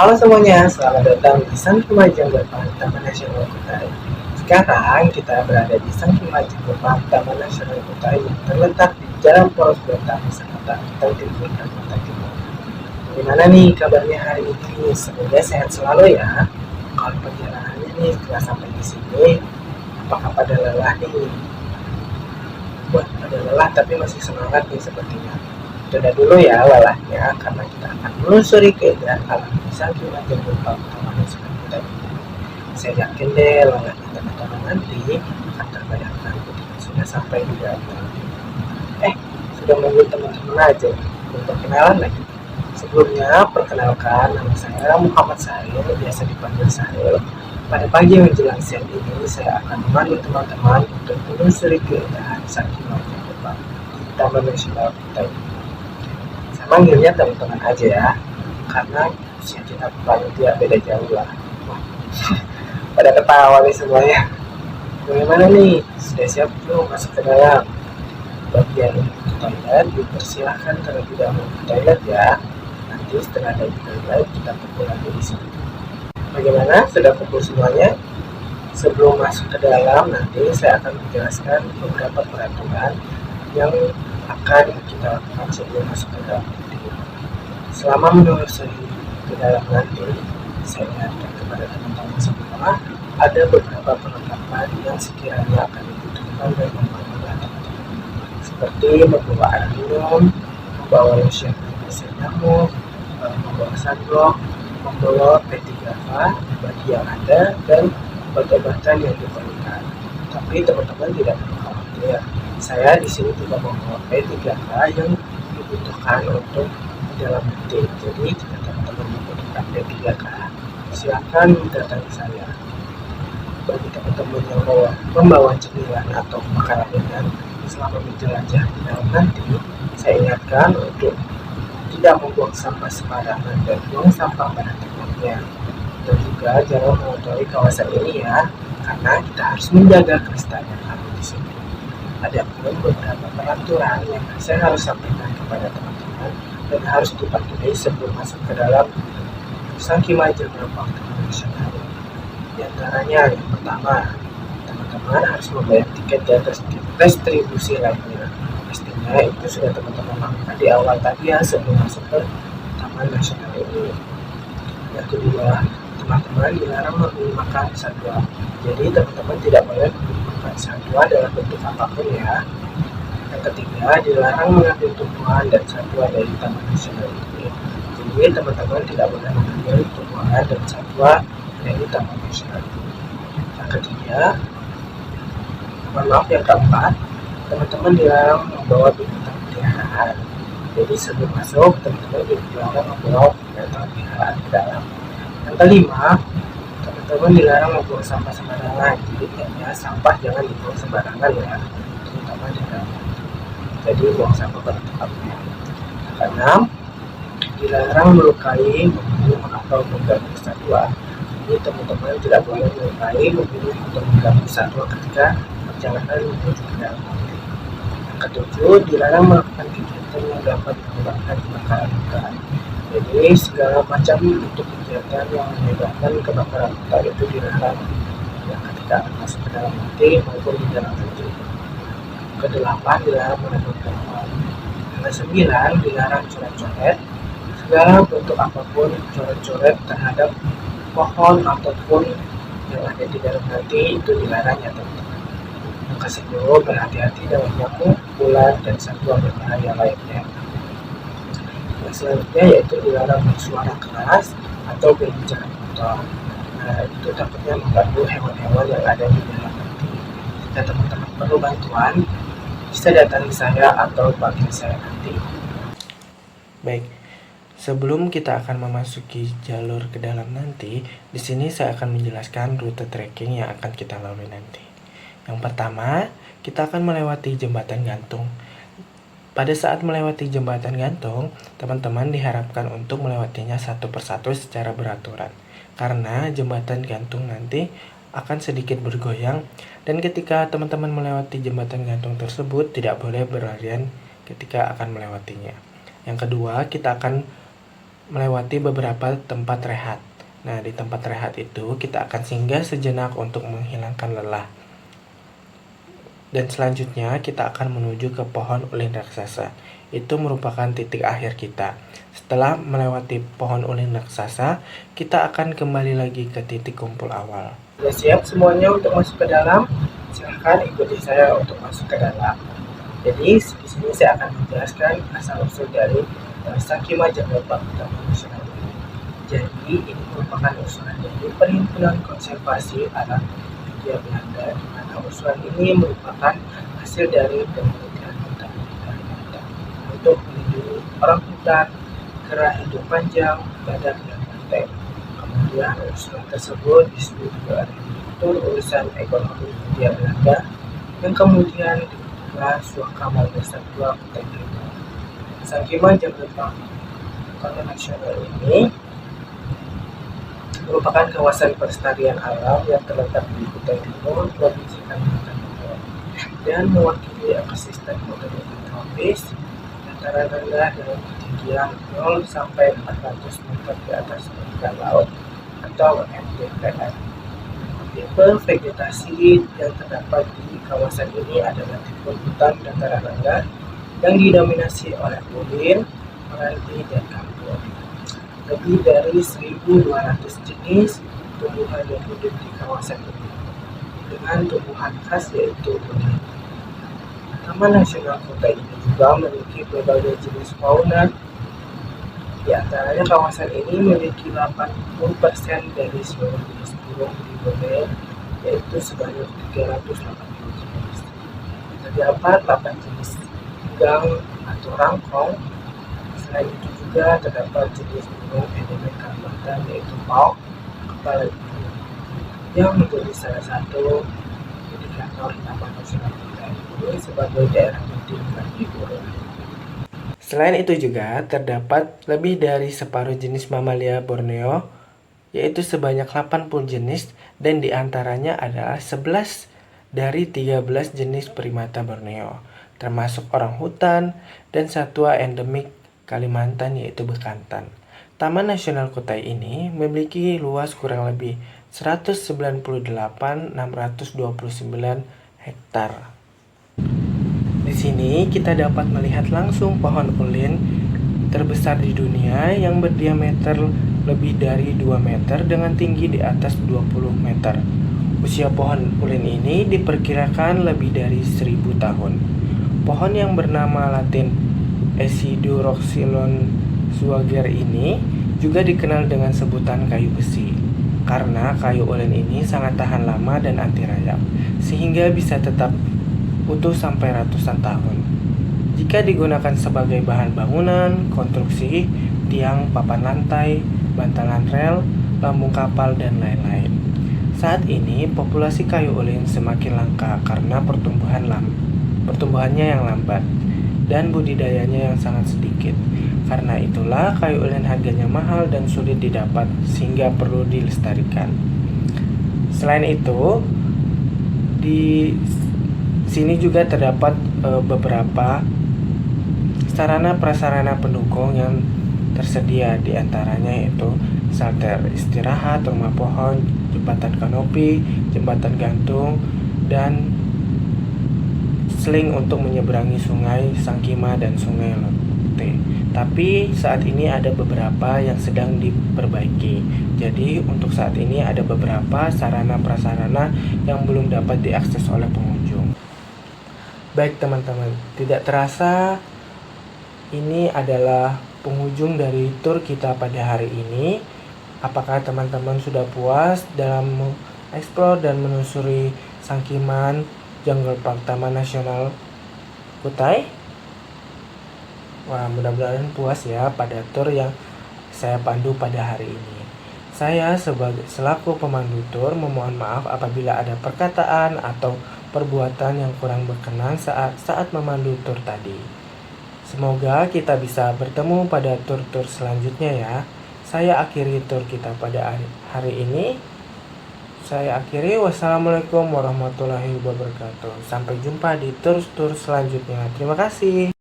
Halo semuanya, selamat datang di Sangkimajang Gepang Taman Nasional Kutai. Sekarang kita berada di Sangkimajang Gepang Taman Nasional Kutai yang terletak di Jalan Poros Batang, Kecamatan Kutai Timur, Kalimantan Timur. Gimana nih kabarnya hari ini? Semoga sehat selalu ya. Kalau perjalanannya nih setelah sampai di sini, apakah pada lelah nih? Wah, pada lelah tapi masih semangat nih sepertinya. Tunda dulu ya lelahnya karena kita akan menelusuri keindahan alam di Sangkimajang Gepang Taman Nasional Kutai. Saya yakin deh lelahnya teman-teman nanti akan terbayarkan ketika sudah sampai di dalam. Sudah menunggu teman-teman aja untuk kenalan lagi. Sebelumnya, perkenalkan nama saya Muhammad Sahil, biasa dipanggil Sahil. Pada pagi menjelang siang ini, saya akan memandu teman-teman untuk menelusuri keindahan Sangkimajang Gepang di Taman Nasional Kutai. Saya manggilnya teman-teman aja ya, karena usia kita paling tidak beda jauh lah. Pada ketawa nih semuanya. Bagaimana nih? Sudah siap belum masuk ke dalam? Bagian toilet dipersilahkan terlebih dahulu ke toilet ya. Nanti setelah dari toilet kita kumpul lagi di sini. Bagaimana? Sudah kumpul semuanya? Sebelum masuk ke dalam, nanti saya akan menjelaskan beberapa peraturan yang akan kita lakukan sebelum masuk ke dalam. Selama menelusuri ke dalam nanti, saya ingatkan kepada teman-teman semua, ada beberapa perlengkapan yang sekiranya akan dibutuhkan dan membantu teman-teman, seperti membawa air minum, membawa lotion penyelesai nyamuk, membawa sunblock, membawa P3K bagi yang ada, dan obat-obatan yang diperlukan. Tapi teman-teman tidak perlu khawatir, saya di sini tidak membawa P3K yang dibutuhkan untuk dalam nanti. Jadi jika teman-teman membutuhkan P3K, silakan datangi saya. Bagi teman-teman yang membawa cemilan atau makanan ringan selama menjelajah di dalam nanti, saya ingatkan untuk tidak membuang sampah sembarangan dan buang sampah pada tempatnya. Dan juga jangan mengotori kawasan ini ya, karena kita harus menjaga kelestarian alam di sini. Ada pun beberapa peraturan yang saya harus sampaikan kepada teman-teman dan harus dipatuhi sebelum masuk ke dalam Sangkimajang Gepang Taman Nasional. Di antaranya yang pertama, teman-teman harus membayar tiket dan distribusi lainnya. Pastinya itu sudah teman-teman lakukan di awal tadi ya sebelum masuk ke Taman Nasional ini. Yang kedua, teman-teman dilarang membeli makan satwa. Jadi teman-teman tidak boleh membeli makan satwa dalam bentuk apapun ya. Yang ketiga, dilarang mengambil tumbuhan dan satwa dari Taman Nasional ini. Jadi teman-teman tidak boleh mengambil tumbuhan dan satwa dari Taman Nasional ini. Yang ketiga, yang keempat, teman-teman dilarang membawa binatang peliharaan. Jadi sebelum masuk, teman-teman dilarang membawa binatang peliharaan ke dalam. Yang kelima, teman-teman dilarang membuang sampah sembarangan. Jadi ya, sampah jangan dibuang sembarangan ya, terutama di dalam. Jadi buang sampah pada tempatnya. Yang keenam, dilarang melukai, membunuh atau mengganggu satwa. Jadi teman-teman tidak boleh melukai, membunuh atau mengganggu satwa ketika perjalanan menuju ke dalam. Yang ketujuh, dilarang melakukan kegiatan yang dapat menyebabkan kebakaran hutan. Jadi segala macam bentuk kegiatan yang menyebabkan kebakaran hutan itu dilarang ya, ketika akan masuk ke dalam nanti maupun di dalam nanti. Kedelapan, dilarang menenun pohon. Yang kesembilan, dilarang coret-coret. Segala bentuk apapun coret-coret terhadap pohon ataupun yang ada di dalam nanti itu dilarang ya teman-teman. Yang ke-10, berhati-hati dengan nyamuk, ulat, dan satwa berbahaya lainnya. Yang selanjutnya yaitu dilarang bersuara keras atau berbicara kotor. Nah, itu takutnya mengganggu hewan-hewan yang ada di dalam nanti. Jika teman-teman perlu bantuan, bisa datangi saya atau panggil saya nanti. Baik, sebelum kita akan memasuki jalur ke dalam nanti, di sini saya akan menjelaskan rute trekking yang akan kita lalui nanti. Yang pertama, kita akan melewati jembatan gantung. Pada saat melewati jembatan gantung, teman-teman diharapkan untuk melewatinya satu persatu secara beraturan. Karena jembatan gantung nanti akan sedikit bergoyang, dan ketika teman-teman melewati jembatan gantung tersebut tidak boleh berlarian ketika akan melewatinya. Yang kedua, kita akan melewati beberapa tempat rehat. Nah, di tempat rehat itu kita akan singgah sejenak untuk menghilangkan lelah. Dan selanjutnya kita akan menuju ke pohon ulin raksasa. Itu merupakan titik akhir kita. Setelah melewati pohon ulin raksasa, kita akan kembali lagi ke titik kumpul awal. Sudah siap semuanya untuk masuk ke dalam? Silahkan ikuti saya untuk masuk ke dalam. Jadi di sini saya akan menjelaskan asal-usul dari Sankima Jakarta Taman Nasional ini. Jadi ini merupakan usulan dari Perhimpunan Konservasi Alam Hindia Belanda, di mana usulan ini merupakan hasil dari penelitian hutan Kalimantan untuk melindungi orang hutan, kera hidung panjang, badak, dan banteng. Kemudian usulan tersebut disetujui oleh Direktur Urusan Ekonomi Hindia Belanda yang kemudian dibuka Suakamal Satwa Kutai Timur. Sankima Jakarta Taman Nasional ini merupakan kawasan pelestarian alam yang terletak di Kutai Timur, Provinsi Kalimantan Timur, dan mewakili ekosistem hutan tropis dataran rendah dengan ketinggian 0 sampai 400 meter di atas permukaan laut atau MDPR. Tipe vegetasi yang terdapat di kawasan ini adalah tipe hutan dataran rendah yang didominasi oleh ulin, meranti, dan gambut. Lebih dari 1.200 jenis tumbuhan yang hidup di kawasan ini, dengan tumbuhan khas yaitu ulin. Taman Nasional Kutai ini juga memiliki berbagai jenis fauna. Di antaranya kawasan ini memiliki 80% dari seluruh jenis burung di Borneo, yaitu sebanyak 380 jenis. Terdapat 8 jenis gang atau rangkong. Selain itu juga terdapat jenis burung endemik Kalimantan yaitu pauk kepala ibu, yang menjadi salah satu indikator Taman Nasional Kutai ini sebagai daerah penting bagi burung. Selain itu juga terdapat lebih dari separuh jenis mamalia Borneo, yaitu sebanyak 80 jenis, dan diantaranya adalah 11 dari 13 jenis primata Borneo, termasuk orang hutan dan satwa endemik Kalimantan yaitu bekantan. Taman Nasional Kutai ini memiliki luas kurang lebih 198.629 hektar. Di sini kita dapat melihat langsung pohon ulin terbesar di dunia yang berdiameter lebih dari 2 meter dengan tinggi di atas 20 meter. Usia pohon ulin ini diperkirakan lebih dari 1.000 tahun. Pohon yang bernama latin Aciduroxylon suager ini juga dikenal dengan sebutan kayu besi, karena kayu ulin ini sangat tahan lama dan anti rayap, sehingga bisa tetap utuh sampai ratusan tahun. Jika digunakan sebagai bahan bangunan, konstruksi, tiang, papan lantai, bantalan rel, lambung kapal, dan lain-lain. Saat ini populasi kayu ulin semakin langka karena pertumbuhannya yang lambat dan budidayanya yang sangat sedikit. Karena itulah kayu ulin harganya mahal dan sulit didapat sehingga perlu dilestarikan. Selain itu, di sini juga terdapat beberapa sarana prasarana pendukung yang tersedia, di antaranya yaitu shelter istirahat, rumah pohon, jembatan kanopi, jembatan gantung, dan seling untuk menyeberangi sungai Sankima dan sungai Lote. Tapi saat ini ada beberapa yang sedang diperbaiki. Jadi untuk saat ini ada beberapa sarana prasarana yang belum dapat diakses oleh pengunjung. Baik teman-teman, tidak terasa ini adalah penghujung dari tur kita pada hari ini. Apakah teman-teman sudah puas dalam mengeksplor dan menelusuri Sangkiman Jungle Park Taman Nasional Kutai? Wah, mudah-mudahan puas ya pada tur yang saya pandu pada hari ini. Saya selaku pemandu tur memohon maaf apabila ada perkataan atau perbuatan yang kurang berkenan saat memandu tur tadi. Semoga kita bisa bertemu pada tur-tur selanjutnya ya. Saya akhiri tur kita pada hari ini. Saya akhiri. Wassalamualaikum warahmatullahi wabarakatuh. Sampai jumpa di tur-tur selanjutnya. Terima kasih.